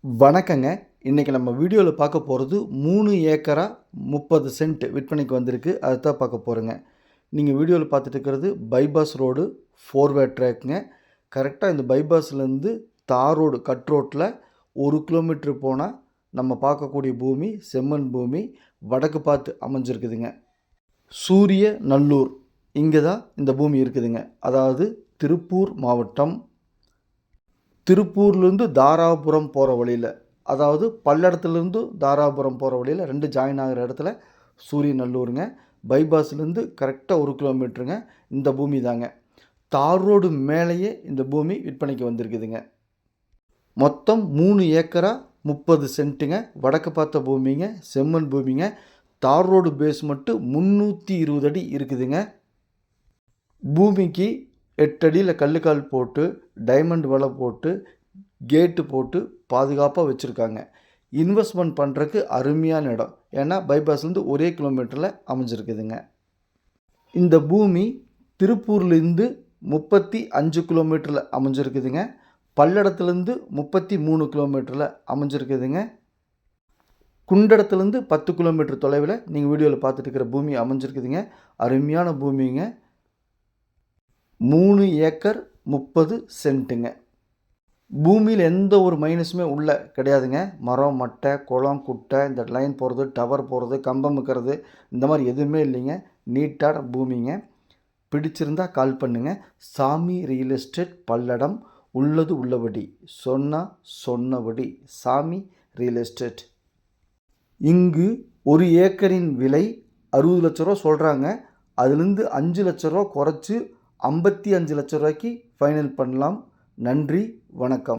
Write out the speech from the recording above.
வணக்கங்க. இன்றைக்கி நம்ம வீடியோவில் பார்க்க போகிறது 3 ஏக்கரா 30 சென்ட் விற்பனைக்கு வந்திருக்கு. அதுதான் பார்க்க போகிறோங்க. நீங்கள் வீடியோவில் பார்த்துட்டு இருக்கிறது பைபாஸ் ரோடு 4 வே ட்ராக்குங்க. கரெக்டாக இந்த பைபாஸ்லேருந்து தார் ரோடு கட் ரோட்டில் 1 கிலோமீட்ரு போனால் நம்ம பார்க்கக்கூடிய பூமி செம்மண் பூமி வடக்கு பார்த்து அமைஞ்சிருக்குதுங்க. சூரிய நல்லூர் இங்கே தான் இந்த பூமி இருக்குதுங்க. அதாவது திருப்பூர் மாவட்டம், திருப்பூர்லேருந்து தாராபுரம் போகிற வழியில், அதாவது பல்லடத்துலேருந்து தாராபுரம் போகிற வழியில் 2 ஜாயின் ஆகிற இடத்துல சூரியநல்லூருங்க. பைபாஸ்லேருந்து கரெக்டாக 1 கிலோமீட்டருங்க. இந்த பூமி தாங்க. தார் ரோடு மேலேயே இந்த பூமி விற்பனைக்கு வந்திருக்குதுங்க. மொத்தம் 3 ஏக்கரா 30 சென்ட்டுங்க. வடக்கு பார்த்த பூமிங்க, செம்மண் பூமிங்க. தார் ரோடு பேஸ் மட்டும் 320 அடி இருக்குதுங்க. பூமிக்கு 8 அடியில் கல்லுக்கால் போட்டு டைமண்ட் வலை போட்டு கேட்டு போட்டு பாதுகாப்பாக வச்சுருக்காங்க. இன்வெஸ்ட்மெண்ட் பண்ணுறதுக்கு அருமையான இடம். ஏன்னா பைபாஸ்லேருந்து 1 கிலோமீட்டரில் அமைஞ்சிருக்குதுங்க. இந்த பூமி திருப்பூர்லேருந்து 35 கிலோமீட்டரில் அமைஞ்சிருக்குதுங்க. பல்லடத்துலேருந்து 33 கிலோமீட்டரில் அமைஞ்சிருக்குதுங்க. குண்டடத்துலேருந்து 10 கிலோமீட்டர் தொலைவில் நீங்கள் வீடியோவில் பார்த்துட்டு இருக்கிற பூமி அமைஞ்சிருக்குதுங்க. அருமையான பூமிங்க. 3 ஏக்கர் 30 சென்ட்டுங்க. பூமியில் எந்த ஒரு மைனஸுமே உள்ள கிடையாதுங்க. மரம், மட்டை, குளம், குட்டை, இந்த லைன் போகிறது, டவர் போகிறது, கம்பம் இருக்கிறது, இந்த மாதிரி எதுவுமே இல்லைங்க. நீட்டான பூமிங்க. பிடிச்சிருந்தால் கால் பண்ணுங்கள். சாமி ரியல் எஸ்டேட் பல்லடம். உள்ளது உள்ளபடி, சொன்னபடி. சாமி ரியல் எஸ்டேட். இங்கு 1 ஏக்கரின் விலை 60 லட்ச ரூபா சொல்கிறாங்க. அதுலேருந்து 5 லட்ச ரூபா குறைச்சி 55 லட்ச ரூபாய்க்கு ஃபைனல் பண்ணலாம். நன்றி, வணக்கம்.